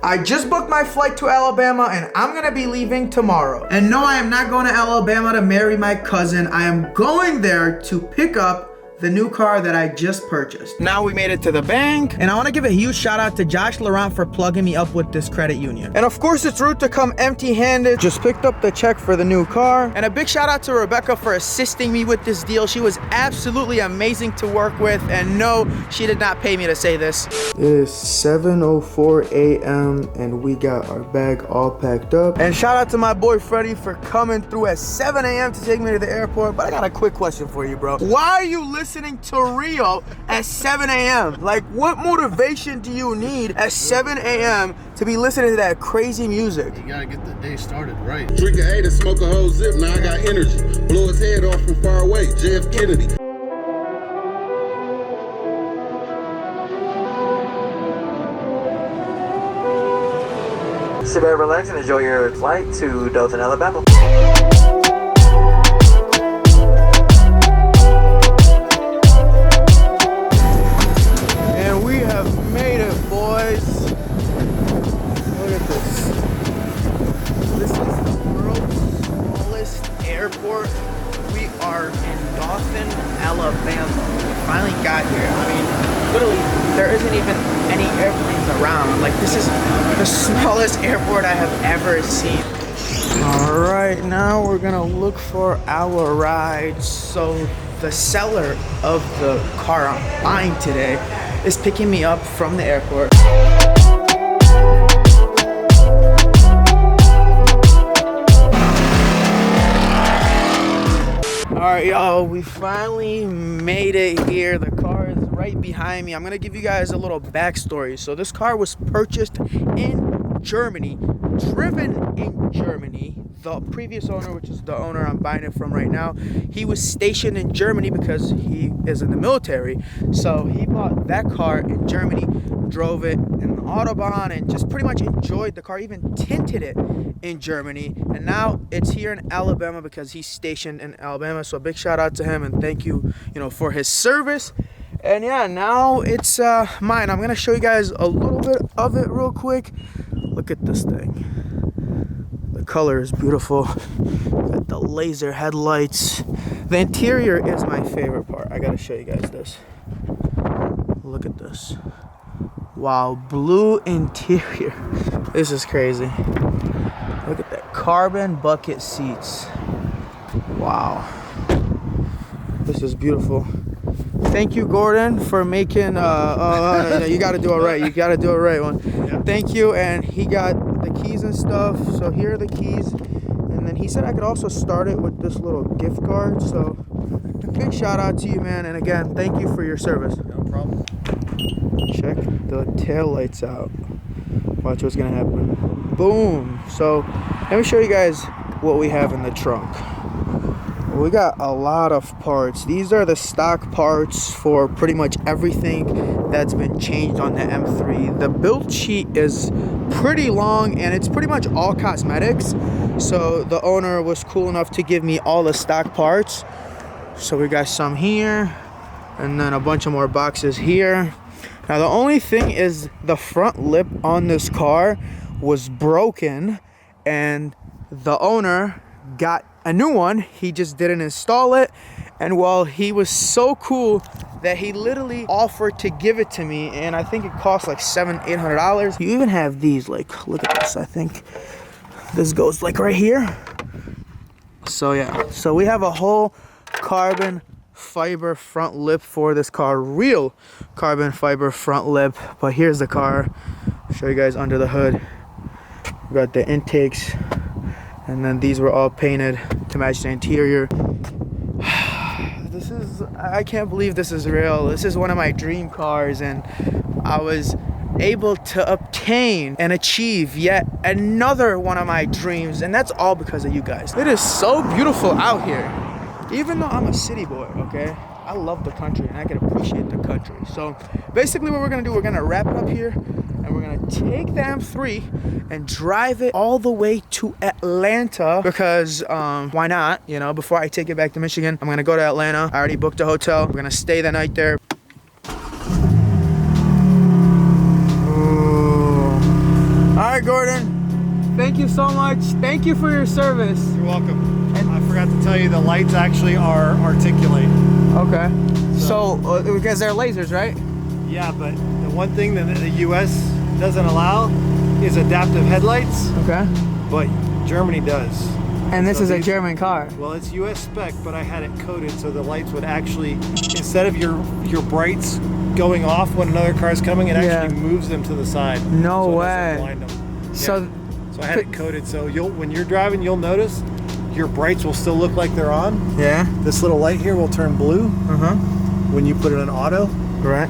I just booked my flight to Alabama and I'm gonna be leaving tomorrow. And no, I am not going to Alabama to marry my cousin. I am going there to pick up the new car that I just purchased. Now we made it to the bank, and I want to give a huge shout out to Josh Laurent for plugging me up with this credit union. And of course, it's rude to come empty-handed. Just picked up the check for the new car. And a big shout out to Rebecca for assisting me with this deal. She was absolutely amazing to work with, and no, she did not pay me to say this. It is 7:04 a.m. and we got our bag all packed up. And shout out to my boy Freddie for coming through at 7 a.m. to take me to the airport. But I got a quick question for you, bro. Why are you listening to Rio at 7 a.m.? Like, what motivation do you need at 7 a.m. to be listening to that crazy music? You gotta get the day started right. Drink a 8 and smoke a whole zip, now I got energy. Blow his head off from far away, JF Kennedy. Sit back, relax, and enjoy your flight to Dothan, Alabama. Airport. We are in Dothan, Alabama. We finally got here. I mean, literally, there isn't even any airplanes around. Like, this is the smallest airport I have ever seen. All right, now we're gonna look for our ride. So the seller of the car I'm buying today is picking me up from the airport. Alright, y'all, we finally made it here. The car is right behind me. I'm gonna give you guys a little backstory. So this car was purchased in Germany, driven in Germany. The previous owner, which is the owner I'm buying it from right now, he was stationed in Germany because he is in the military. So he bought that car in Germany, drove it in the Autobahn, and just pretty much enjoyed the car, even tinted it in Germany. And now it's here in Alabama because he's stationed in Alabama. So a big shout out to him and thank you, for his service. And yeah, now it's mine. I'm gonna show you guys a little bit of it real quick. Look at this thing. The color is beautiful. Got the laser headlights. The interior is my favorite part. I gotta show you guys this. Look at this. Wow, blue interior. This is crazy. Look at that, carbon bucket seats. Wow. This is beautiful. Thank you, Gordon, for making, you gotta do it right. You gotta do it right one. Yeah. Thank you, and he got the keys and stuff. So here are the keys. And then he said I could also start it with this little gift card. So big shout out to you, man. And again, thank you for your service. No problem. Check the tail lights out. Watch what's gonna happen. Boom. So let me show you guys what we have in the trunk. We got a lot of parts. These are the stock parts for pretty much everything that's been changed on the M3. The build sheet is pretty long and it's pretty much all cosmetics. So the owner was cool enough to give me all the stock parts. So we got some here and then a bunch of more boxes here. Now the only thing is the front lip on this car was broken and the owner got a new one. He just didn't install it, and well, he was so cool that he literally offered to give it to me, and I think it cost like $700-800. You even have these, like, look at this. I think this goes like right here. So yeah, so we have a whole carbon fiber front lip for this car, real carbon fiber front lip. But here's the car. I'll show you guys under the hood. We got the intakes, and then these were all painted to match the interior. This is, I can't believe this is real. This is one of my dream cars, and I was able to obtain and achieve yet another one of my dreams, and that's all because of you guys. It is so beautiful out here. Even though I'm a city boy, okay? I love the country and I can appreciate the country. So basically what we're gonna do, we're gonna wrap it up here and we're gonna take the M3 and drive it all the way to Atlanta because why not? Before I take it back to Michigan, I'm gonna go to Atlanta. I already booked a hotel. We're gonna stay the night there. right, Gordon. Thank you so much. Thank you for your service. You're welcome. And I forgot to tell you, the lights actually are articulate. Okay. So because they're lasers, right? Yeah, but the one thing that the U.S. doesn't allow is adaptive headlights. Okay. But Germany does. And this is a German car. Well, it's U.S. spec, but I had it coded so the lights would actually, instead of your brights going off when another car is coming, it actually moves them to the side. No so way. It doesn't blind them. Yeah. So I had it coded so when you're driving, you'll notice your brights will still look like they're on. Yeah. This little light here will turn blue. When you put it in auto. Right.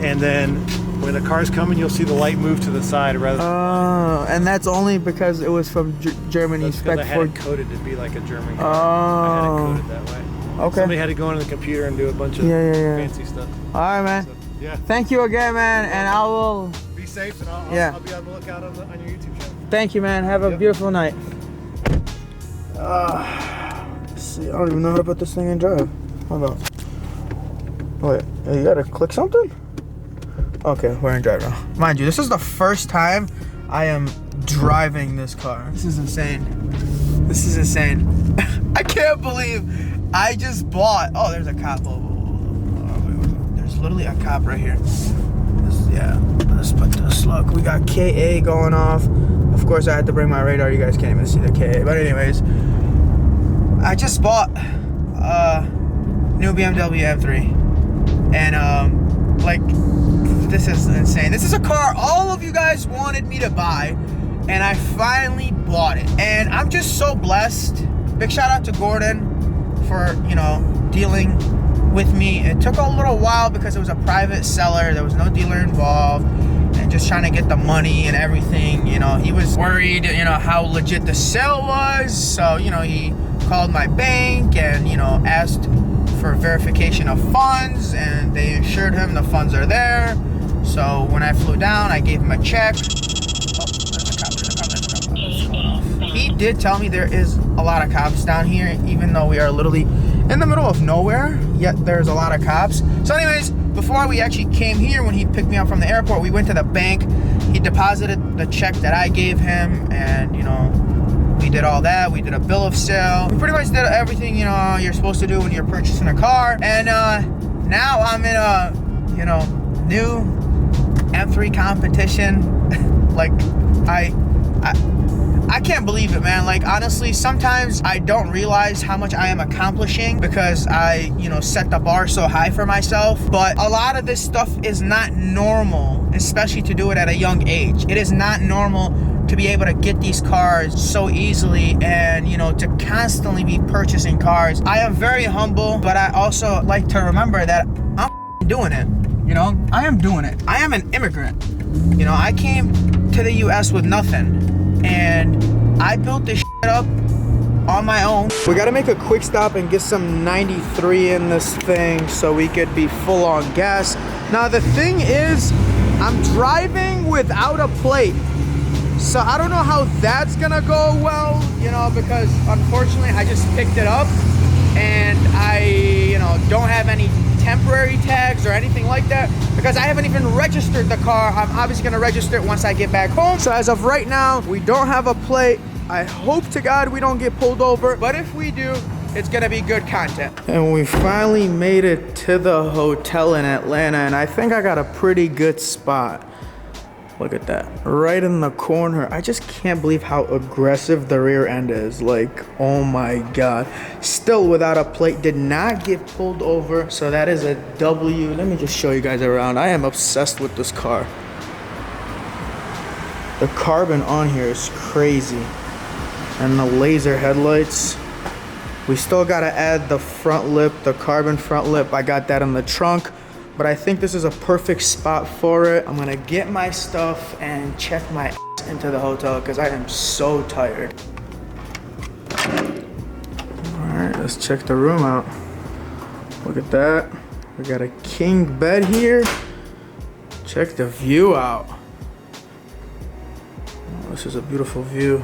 And then when the car's coming, you'll see the light move to the side rather than. Oh, and that's only because it was from Germany spec. I had it coded to be like a German car. I had it coded that way. Okay. Somebody had to go into the computer and do a bunch of fancy stuff. All right, man. So, yeah. Thank you again, man, and I will. Be safe, and I'll be on the lookout on your YouTube channel. Thank you, man. Have a beautiful night. See, I don't even know how to put this thing in drive. Hold on. Wait, you gotta click something? Okay, we're in drive now. Mind you, this is the first time I am driving this car. This is insane. This is insane. I can't believe I just bought. Oh, there's a cop. There's literally a cop right here. Let's put this. Look, we got KA going off. Of course, I had to bring my radar. You guys can't even see the KA. But anyways, I just bought a new BMW M3, and like. This is insane. This is a car all of you guys wanted me to buy, and I finally bought it. And I'm just so blessed. Big shout out to Gordon for, dealing with me. It took a little while because it was a private seller. There was no dealer involved, and just trying to get the money and everything. He was worried, how legit the sale was. So, he called my bank and, asked for verification of funds, and they assured him the funds are there. So when I flew down, I gave him a check. Oh, there's a cop, What's going on? He did tell me there is a lot of cops down here, even though we are literally in the middle of nowhere, yet there's a lot of cops. So anyways, before we actually came here, when he picked me up from the airport, we went to the bank. He deposited the check that I gave him, and, we did all that. We did a bill of sale. We pretty much did everything, you're supposed to do when you're purchasing a car. And now I'm in a, new M3 competition. Like, I can't believe it, man. Like, honestly, sometimes I don't realize how much I am accomplishing because I, set the bar so high for myself. But a lot of this stuff is not normal, especially to do it at a young age. It is not normal to be able to get these cars so easily and, to constantly be purchasing cars. I am very humble, but I also like to remember that I'm doing it. I am doing it. I am an immigrant. I came to the US with nothing, and I built this shit up on my own. We gotta make a quick stop and get some 93 in this thing so we could be full on gas. Now the thing is, I'm driving without a plate. So I don't know how that's gonna go well, because unfortunately I just picked it up and I, don't have any temporary tags or anything like that because I haven't even registered the car. I'm obviously gonna register it once I get back home. So as of right now, we don't have a plate. I hope to God we don't get pulled over, but if we do, it's gonna be good content. And we finally made it to the hotel in Atlanta, and I think I got a pretty good spot. Look at that, right in the corner. I just can't believe how aggressive the rear end is. Like, oh my God. Still without a plate, did not get pulled over. So that is a W. Let me just show you guys around. I am obsessed with this car. The carbon on here is crazy. And the laser headlights. We still gotta add the front lip, the carbon front lip. I got that in the trunk. But I think this is a perfect spot for it. I'm gonna get my stuff and check my ass into the hotel because I am so tired. All right, let's check the room out. Look at that. We got a king bed here. Check the view out. Oh, this is a beautiful view.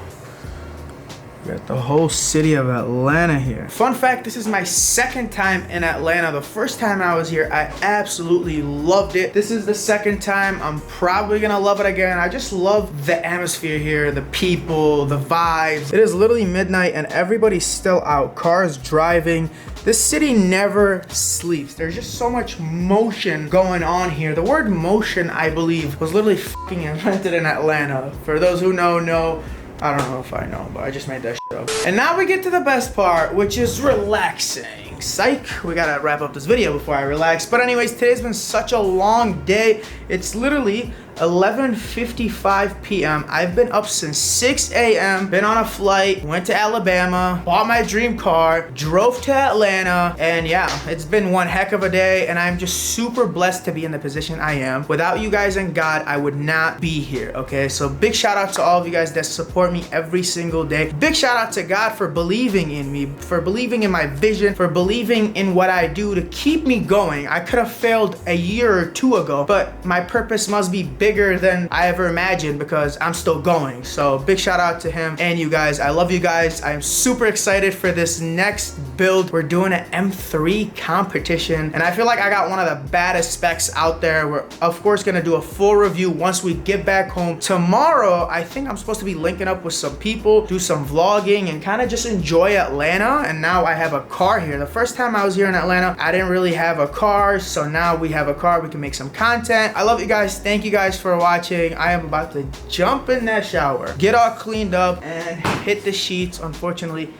Got the whole city of Atlanta here. Fun fact, this is my second time in Atlanta. The first time I was here, I absolutely loved it. This is the second time. I'm probably gonna love it again. I just love the atmosphere here, the people, the vibes. It is literally midnight and everybody's still out. Cars driving. This city never sleeps. There's just so much motion going on here. The word motion, I believe, was literally fucking invented in Atlanta. For those who know. I don't know if I know, but I just made that shit up. And now we get to the best part, which is relaxing. Psych, we gotta wrap up this video before I relax. But anyways, today's been such a long day. It's literally 11:55 p.m. I've been up since 6 a.m. Been on a flight, went to Alabama, bought my dream car, drove to Atlanta, and yeah, it's been one heck of a day, and I'm just super blessed to be in the position I am. Without you guys and God, I would not be here, okay? So big shout out to all of you guys that support me every single day. Big shout out to God for believing in me, for believing in my vision, for believing in what I do to keep me going. I could have failed a year or two ago, but my purpose must be bigger than I ever imagined because I'm still going. So big shout out to him and you guys. I love you guys. I am super excited for this next build. We're doing an M3 competition and I feel like I got one of the baddest specs out there. We're of course gonna do a full review once we get back home. Tomorrow, I think I'm supposed to be linking up with some people, do some vlogging and kind of just enjoy Atlanta. And now I have a car here. The first time I was here in Atlanta, I didn't really have a car. So now we have a car, we can make some content. I love you guys. Thank you guys for watching. I am about to jump in that shower, get all cleaned up and hit the sheets. Unfortunately,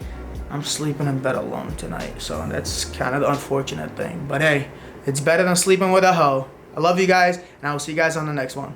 I'm sleeping in bed alone tonight, so that's kind of the unfortunate thing, but hey, it's better than sleeping with a hoe. I love you guys and I will see you guys on the next one.